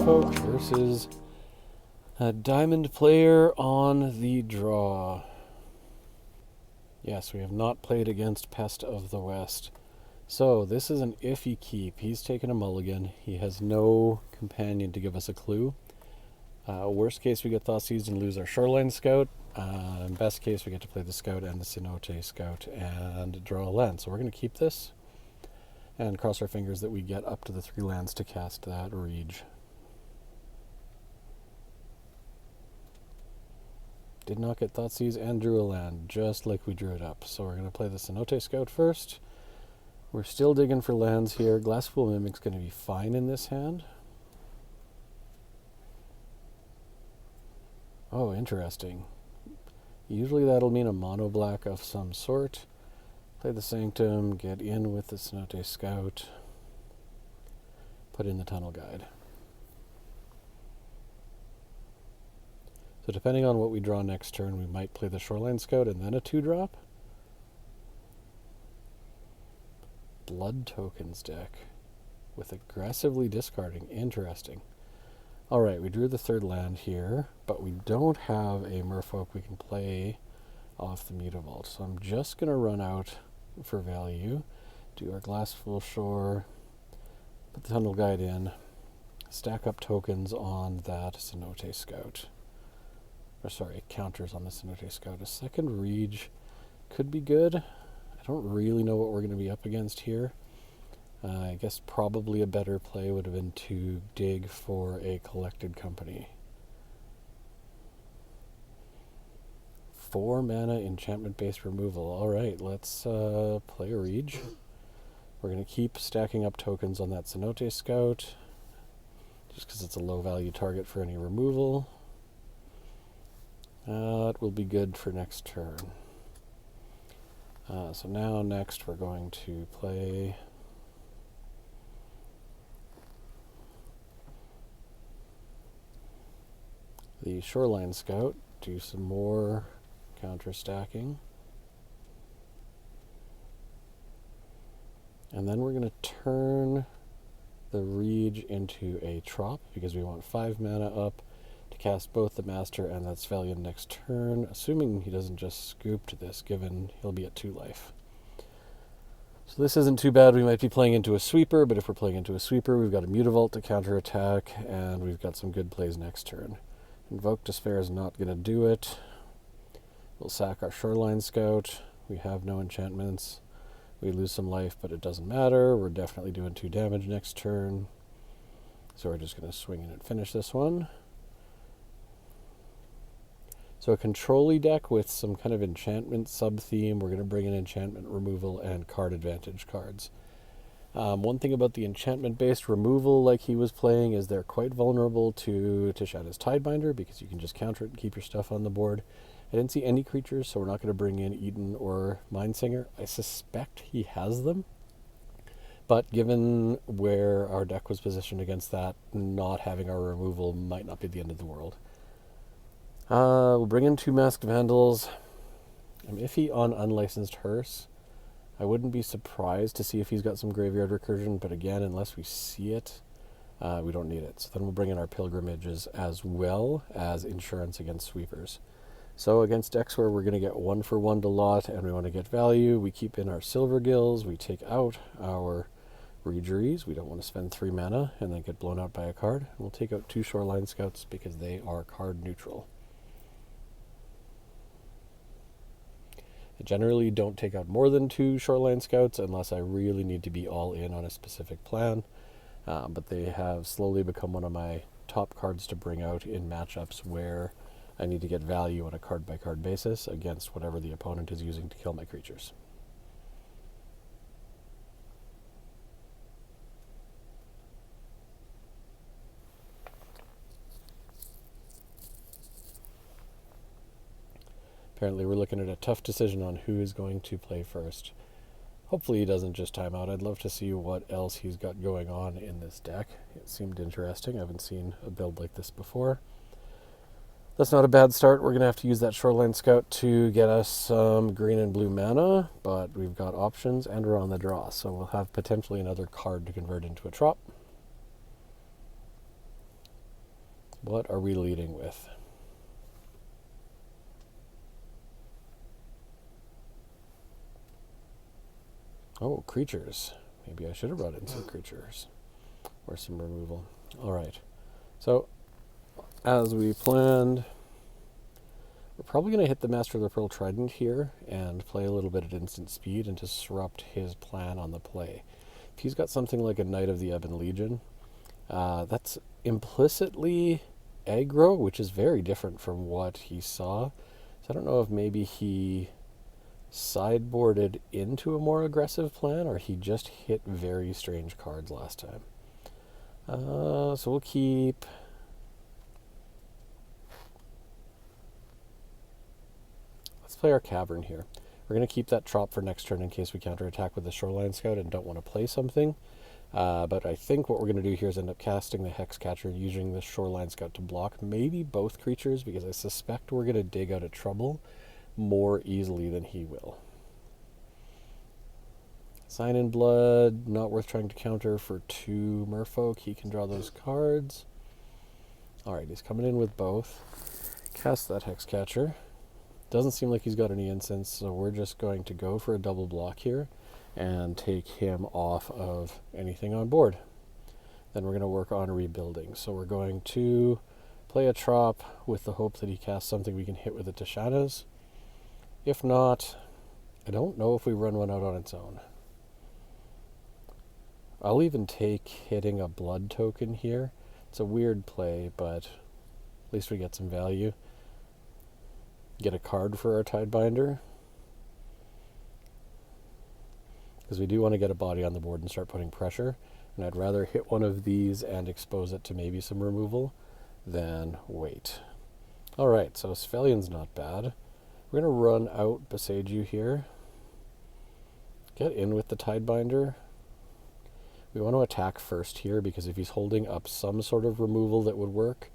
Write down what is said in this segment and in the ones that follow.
Merfolk versus a diamond player on the draw. Yes, we have not played against Pest of the West. So this is an iffy keep. He's taken a mulligan. He has no companion to give us a clue. Worst case, we get Thoughtseize and lose our Shoreline Scout. In best case, we get to play the Scout and the Cenote Scout and draw a land. So we're going to keep this and cross our fingers that we get up to the 3 lands to cast that Rege. Did not get Thoughtseize and drew a land, just like we drew it up. So we're going to play the Cenote Scout first. We're still digging for lands here. Glasspool Mimic's going to be fine in this hand. Oh, interesting. Usually that'll mean a mono black of some sort. Play the Sanctum, get in with the Cenote Scout, put in the Tunnel Guide. So depending on what we draw next turn, we might play the Shoreline Scout and then a 2-drop. Blood Tokens deck with aggressively discarding. Interesting. Alright, we drew the 3rd land here, but we don't have a Merfolk we can play off the Mutavault. So I'm just going to run out for value, do our Glassful Shore, put the Tunnel Guide in, stack up tokens on that Cenote Scout. Or sorry, counters on the Cenote Scout. A second Rege could be good. I don't really know what we're going to be up against here. I guess probably a better play would have been to dig for a Collected Company. 4 mana enchantment-based removal. Alright, let's play a Rege. We're going to keep stacking up tokens on that Cenote Scout, just because it's a low-value target for any removal. It will be good for next turn. So now next we're going to play the Shoreline Scout, do some more counter stacking. And then we're going to turn the Rege into a Trop because we want 5 mana up to cast both the Master and that Svellion next turn, assuming he doesn't just scoop to this, given he'll be at 2 life. So this isn't too bad. We might be playing into a Sweeper, but if we're playing into a Sweeper, we've got a Mutavault to counterattack, and we've got some good plays next turn. Invoke Despair is not going to do it. We'll sack our Shoreline Scout. We have no enchantments. We lose some life, but it doesn't matter. We're definitely doing 2 damage next turn. So we're just going to swing in and finish this one. So a control-y deck with some kind of enchantment sub-theme. We're going to bring in enchantment removal and card advantage cards. One thing about the enchantment-based removal like he was playing is they're quite vulnerable to Tishada's Tidebinder because you can just counter it and keep your stuff on the board. I didn't see any creatures, so we're not going to bring in Eden or Mindsinger. I suspect he has them. But given where our deck was positioned against that, not having our removal might not be the end of the world. We'll bring in 2 Masked Vandals. I'm iffy on Unlicensed Hearse. I wouldn't be surprised to see if he's got some Graveyard Recursion, but again, unless we see it, we don't need it. So then we'll bring in our Pilgrimages as well as insurance against Sweepers. So against decks where we're going to get 1 for 1 to lot and we want to get value, we keep in our Silver Gills, we take out our Regeries. We don't want to spend 3 mana and then get blown out by a card. And we'll take out 2 Shoreline Scouts because they are card neutral. I generally don't take out more than 2 Shoreline Scouts unless I really need to be all in on a specific plan. But they have slowly become one of my top cards to bring out in matchups where I need to get value on a card-by-card basis against whatever the opponent is using to kill my creatures. Apparently we're looking at a tough decision on who is going to play first. Hopefully he doesn't just time out. I'd love to see what else he's got going on in this deck. It seemed interesting. I haven't seen a build like this before. That's not a bad start. We're going to have to use that Shoreline Scout to get us some green and blue mana, but we've got options and we're on the draw, so we'll have potentially another card to convert into a Trop. What are we leading with? Oh, creatures. Maybe I should have brought in some creatures. Or some removal. Alright. So, as we planned, we're probably going to hit the Master of the Pearl Trident here and play a little bit at instant speed and disrupt his plan on the play. If he's got something like a Knight of the Ebon Legion, that's implicitly aggro, which is very different from what he saw. So I don't know if maybe he sideboarded into a more aggressive plan or he just hit very strange cards last time. So we'll keep... Let's play our Cavern here. We're going to keep that Trop for next turn in case we counterattack with the Shoreline Scout and don't want to play something. But I think what we're going to do here is end up casting the Hexcatcher and using the Shoreline Scout to block maybe both creatures, because I suspect we're going to dig out of trouble more easily than he will. Sign in Blood, not worth trying to counter for 2 Merfolk. He can draw those cards. Alright, he's coming in with both. Cast that Hexcatcher. Doesn't seem like he's got any instants, so we're just going to go for a double block here and take him off of anything on board. Then we're going to work on rebuilding. So we're going to play a Trop with the hope that he casts something we can hit with the Tishanas. If not, I don't know if we run one out on its own. I'll even take hitting a blood token here. It's a weird play, but at least we get some value. Get a card for our Tidebinder, because we do want to get a body on the board and start putting pressure, and I'd rather hit one of these and expose it to maybe some removal than wait. Alright, so Sphelion's not bad. We're going to run out Boseiju here. Get in with the Tidebinder. We want to attack first here, because if he's holding up some sort of removal that would work,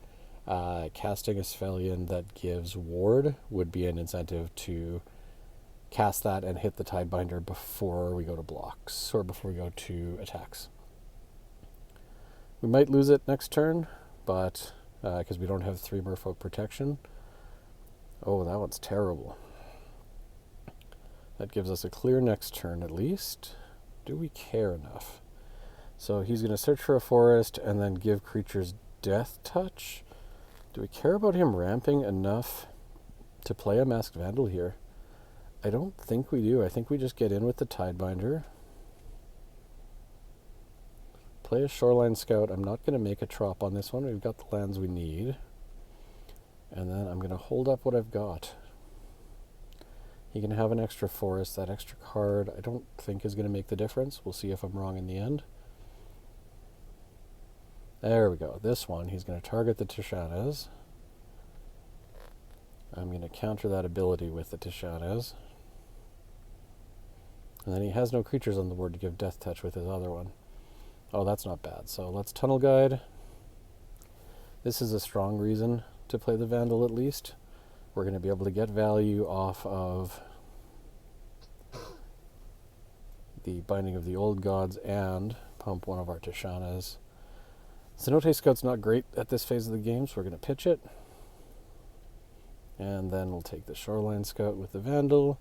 casting a Sphelion that gives ward would be an incentive to cast that and hit the Tidebinder before we go to blocks, or before we go to attacks. We might lose it next turn, but because we don't have 3 Merfolk protection. Oh, that one's terrible. That gives us a clear next turn at least. Do we care enough? So he's going to search for a forest and then give creatures Death Touch. Do we care about him ramping enough to play a Masked Vandal here? I don't think we do. I think we just get in with the Tidebinder. Play a Shoreline Scout. I'm not going to make a Trop on this one. We've got the lands we need. And then I'm going to hold up what I've got. He can have an extra forest. That extra card I don't think is going to make the difference. We'll see if I'm wrong in the end. There we go. This one, he's going to target the Tishanas. I'm going to counter that ability with the Tishanas. And then he has no creatures on the board to give Death Touch with his other one. Oh, that's not bad. So let's Tunnel Guide. This is a strong reason to play the Vandal at least. We're going to be able to get value off of the Binding of the Old Gods and pump one of our Tishanas. Cenote Scout's not great at this phase of the game, so we're going to pitch it. And then we'll take the Shoreline Scout with the Vandal.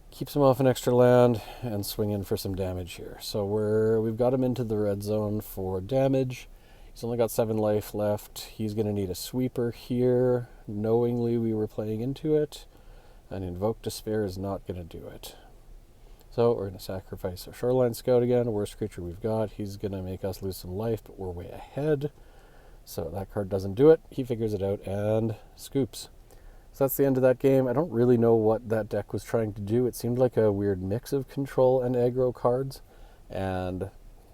Keeps him off an extra land and swing in for some damage here. So we've got him into the red zone for damage. He's only got 7 life left. He's going to need a sweeper here. Knowingly we were playing into it. And Invoke Despair is not going to do it. So we're going to sacrifice our Shoreline Scout again. Worst creature we've got. He's going to make us lose some life, but we're way ahead. So that card doesn't do it. He figures it out and scoops. So that's the end of that game. I don't really know what that deck was trying to do. It seemed like a weird mix of control and aggro cards. And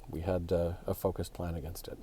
we had a focused plan against it.